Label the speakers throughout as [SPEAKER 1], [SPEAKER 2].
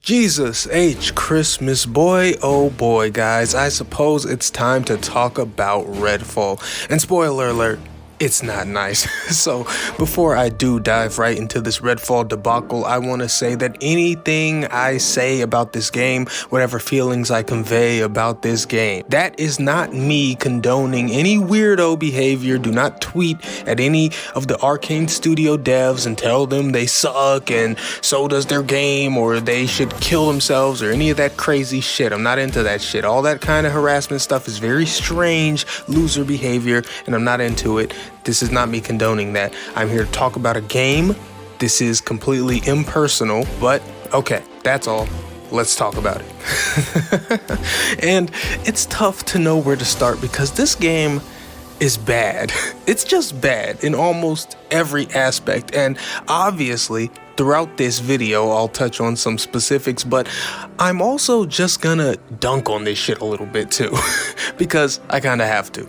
[SPEAKER 1] Jesus H. Christmas boy, oh boy guys, I suppose it's time to talk about Redfall. And spoiler alert, it's not nice. So before I do dive right into this Redfall debacle, I want to say that anything I say about this game, whatever feelings I convey about this game, that is not me condoning any weirdo behavior. Do not tweet at any of the Arcane Studio devs and tell them they suck and so does their game or they should kill themselves or any of that crazy shit. I'm not into that shit. All that kind of harassment stuff is very strange loser behavior and I'm not into it. This is not me condoning that. I'm here to talk about a game. This is completely impersonal, but okay, that's all. Let's talk about it. And it's tough to know where to start because this game is bad. It's just bad in almost every aspect. And obviously, throughout this video, I'll touch on some specifics, but I'm also just gonna dunk on this shit a little bit too, because I kinda have to.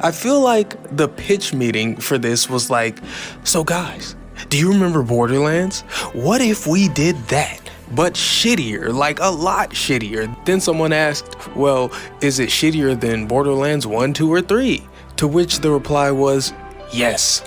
[SPEAKER 1] I feel like the pitch meeting for this was like, so guys, do you remember Borderlands? What if we did that? But shittier, like a lot shittier. Then someone asked, well, is it shittier than Borderlands 1, 2, or 3? To which the reply was, yes.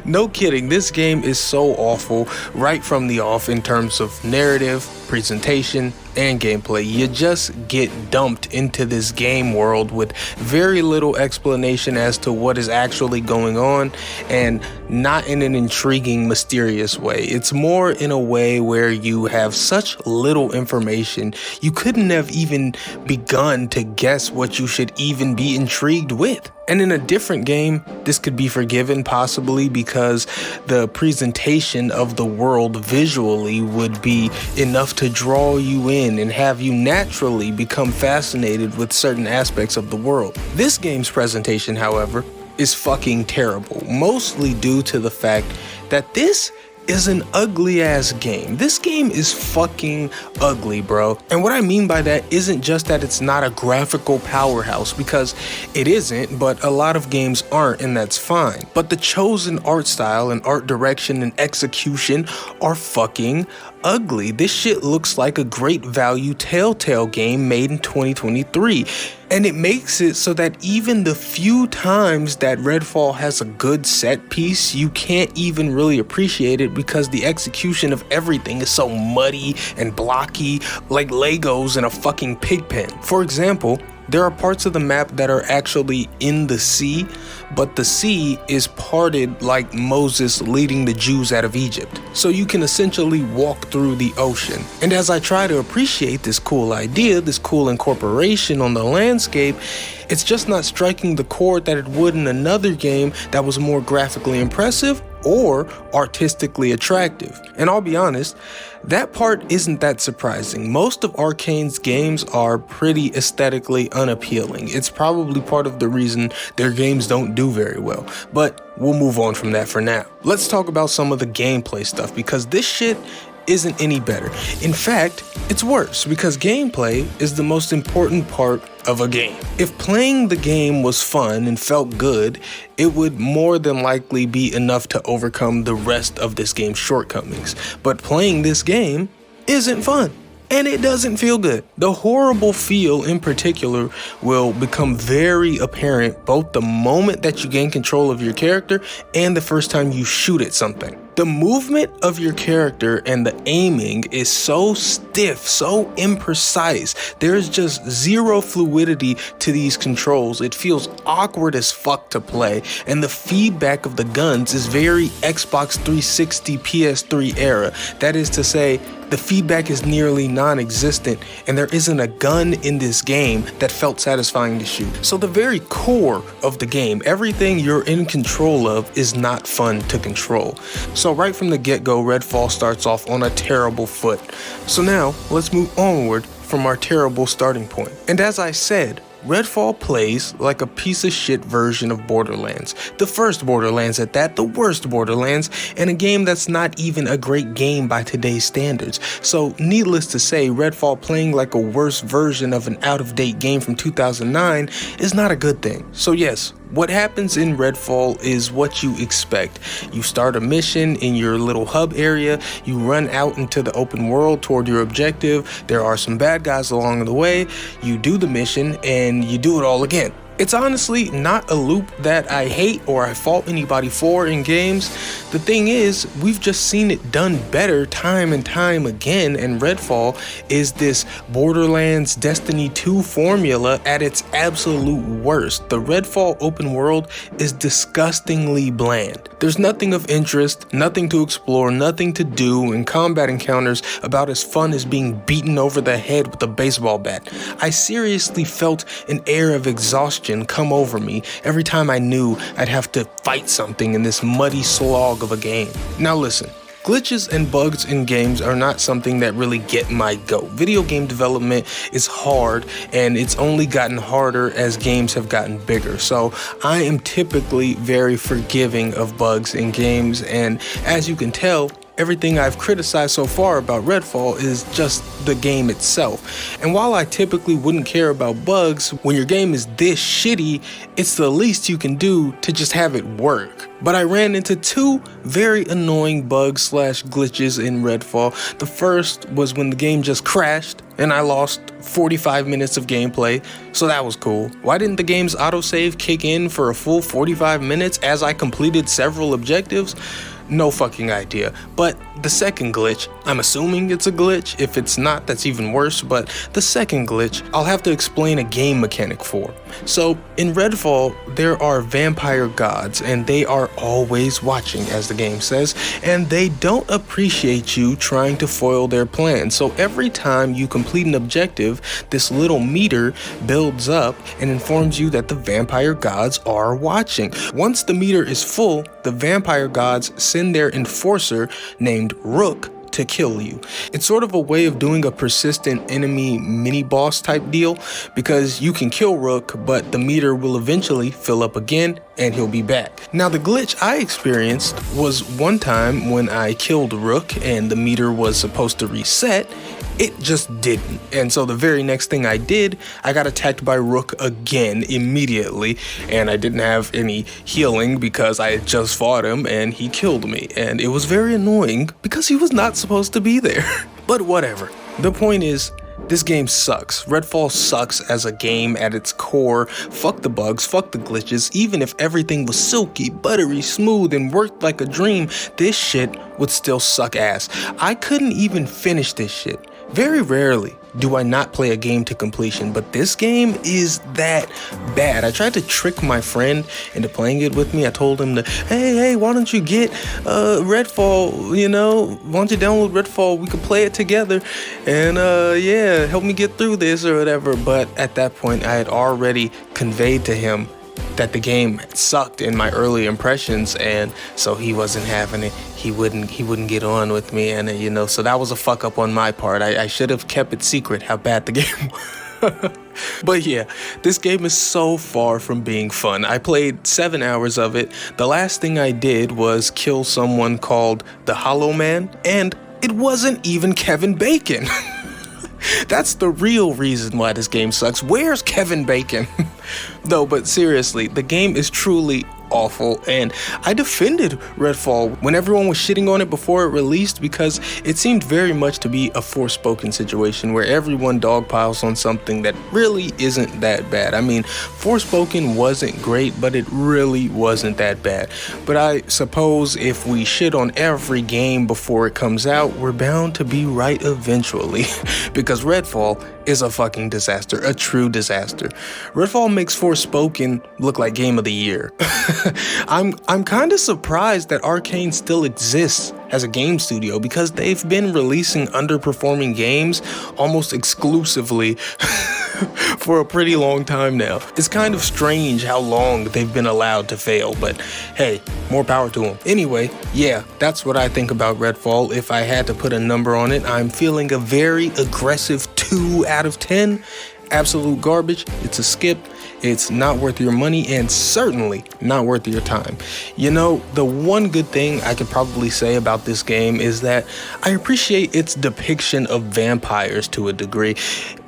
[SPEAKER 1] No kidding, this game is so awful right from the off in terms of narrative, presentation, and gameplay. You just get dumped into this game world with very little explanation as to what is actually going on, and not in an intriguing, mysterious way. It's more in a way where you have such little information, you couldn't have even begun to guess what you should even be intrigued with. And in a different game, this could be forgiven possibly because the presentation of the world visually would be enough to draw you in and have you naturally become fascinated with certain aspects of the world. This game's presentation, however, is fucking terrible, mostly due to the fact that this is an ugly ass game. This game is fucking ugly, bro. And what I mean by that isn't just that it's not a graphical powerhouse, because it isn't, but a lot of games aren't, and that's fine. But the chosen art style and art direction and execution are fucking ugly. This shit looks like a great value Telltale game made in 2023. And it makes it so that even the few times that Redfall has a good set piece, you can't even really appreciate it because the execution of everything is so muddy and blocky, like Legos in a fucking pig pen. For example, there are parts of the map that are actually in the sea, but the sea is parted like Moses leading the Jews out of Egypt. So you can essentially walk through the ocean. And as I try to appreciate this cool idea, this cool incorporation on the landscape, it's just not striking the chord that it would in another game that was more graphically impressive or artistically attractive. And I'll be honest, that part isn't that surprising. Most of Arcane's games are pretty aesthetically unappealing. It's probably part of the reason their games don't do very well, but we'll move on from that for now. Let's talk about some of the gameplay stuff, because this shit isn't any better. In fact, it's worse, because gameplay is the most important part of a game. If playing the game was fun and felt good, it would more than likely be enough to overcome the rest of this game's shortcomings. But playing this game isn't fun, and it doesn't feel good. The horrible feel in particular will become very apparent both the moment that you gain control of your character and the first time you shoot at something. The movement of your character and the aiming is so stiff, so imprecise. There's just zero fluidity to these controls. It feels awkward as fuck to play, and the feedback of the guns is very Xbox 360 PS3 era. That is to say, the feedback is nearly non-existent, and there isn't a gun in this game that felt satisfying to shoot. So the very core of the game, everything you're in control of, is not fun to control. So right from the get-go, Redfall starts off on a terrible foot. So now, let's move onward from our terrible starting point. And as I said, Redfall plays like a piece of shit version of Borderlands. The first Borderlands at that, the worst Borderlands, and a game that's not even a great game by today's standards. So needless to say, Redfall playing like a worse version of an out-of-date game from 2009 is not a good thing. So yes, What happens in Redfall is what you expect. You start a mission in your little hub area, you run out into the open world toward your objective, there are some bad guys along the way, you do the mission, and you do it all again. It's honestly not a loop that I hate or I fault anybody for in games. The thing is, we've just seen it done better time and time again, and Redfall is this Borderlands Destiny 2 formula at its absolute worst. The Redfall open world is disgustingly bland. There's nothing of interest, nothing to explore, nothing to do, and combat encounters about as fun as being beaten over the head with a baseball bat. I seriously felt an air of exhaustion come over me every time I knew I'd have to fight something in this muddy slog of a game. Now listen, glitches and bugs in games are not something that really get my goat. Video game development is hard, and it's only gotten harder as games have gotten bigger. So I am typically very forgiving of bugs in games, and as you can tell, everything I've criticized so far about Redfall is just the game itself. And while I typically wouldn't care about bugs, when your game is this shitty, it's the least you can do to just have it work. But I ran into two very annoying bugs / glitches in Redfall. The first was when the game just crashed and I lost 45 minutes of gameplay, so that was cool. Why didn't the game's autosave kick in for a full 45 minutes as I completed several objectives? No fucking idea. But the second glitch, I'm assuming it's a glitch. If it's not, that's even worse. But the second glitch, I'll have to explain a game mechanic for. So in Redfall, there are vampire gods, and they are always watching, as the game says, and they don't appreciate you trying to foil their plans. So every time you complete an objective, this little meter builds up and informs you that the vampire gods are watching. Once the meter is full, the vampire gods send their enforcer named Rook to kill you. It's sort of a way of doing a persistent enemy mini-boss type deal, because you can kill Rook, but the meter will eventually fill up again and he'll be back. Now the glitch I experienced was one time when I killed Rook and the meter was supposed to reset. It just didn't. And so the very next thing I did, I got attacked by Rook again immediately, and I didn't have any healing because I had just fought him and he killed me. And it was very annoying because he was not supposed to be there. But whatever. The point is, this game sucks. Redfall sucks as a game at its core. Fuck the bugs, fuck the glitches. Even if everything was silky, buttery, smooth, and worked like a dream, this shit would still suck ass. I couldn't even finish this shit. Very rarely do I not play a game to completion, but this game is that bad. I tried to trick my friend into playing it with me. I told him to, hey, why don't you get Redfall, why don't you download Redfall, we could play it together, and yeah, help me get through this or whatever. But at that point, I had already conveyed to him that the game sucked in my early impressions, and so he wasn't having it. He wouldn't get on with me, and so that was a fuck up on my part. I should have kept it secret how bad the game was. But yeah, this game is so far from being fun. I played 7 hours of it. The last thing I did was kill someone called the Hollow Man, and it wasn't even Kevin Bacon. That's the real reason why this game sucks. Where's Kevin Bacon? No, but seriously, the game is truly awful, and I defended Redfall when everyone was shitting on it before it released, because it seemed very much to be a Forspoken situation where everyone dogpiles on something that really isn't that bad. I mean, Forspoken wasn't great, but it really wasn't that bad. But I suppose if we shit on every game before it comes out, we're bound to be right eventually, because Redfall is a fucking disaster, a true disaster. Redfall makes Forspoken look like Game of the Year. I'm kind of surprised that Arcane still exists as a game studio, because they've been releasing underperforming games almost exclusively for a pretty long time now. It's kind of strange how long they've been allowed to fail, but hey, more power to them. Anyway, yeah, that's what I think about Redfall. If I had to put a number on it, I'm feeling a very aggressive 2 out of 10. Absolute garbage. It's a skip. It's not worth your money and certainly not worth your time. You know, the one good thing I could probably say about this game is that I appreciate its depiction of vampires to a degree,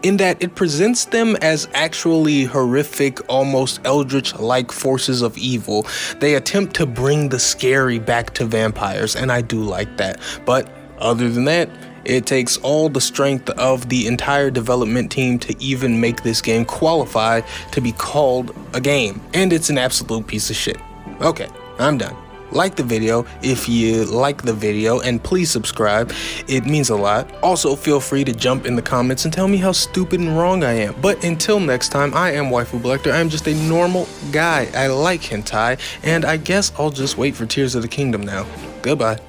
[SPEAKER 1] in that it presents them as actually horrific, almost eldritch-like forces of evil. They attempt to bring the scary back to vampires, and I do like that. But other than that, it takes all the strength of the entire development team to even make this game qualify to be called a game, and it's an absolute piece of shit. Okay, I'm done. Like the video if you like the video, and please subscribe, it means a lot. Also, feel free to jump in the comments and tell me how stupid and wrong I am. But until next time, I am Waifu Blector. I am just a normal guy. I like hentai, and I guess I'll just wait for Tears of the Kingdom now. Goodbye.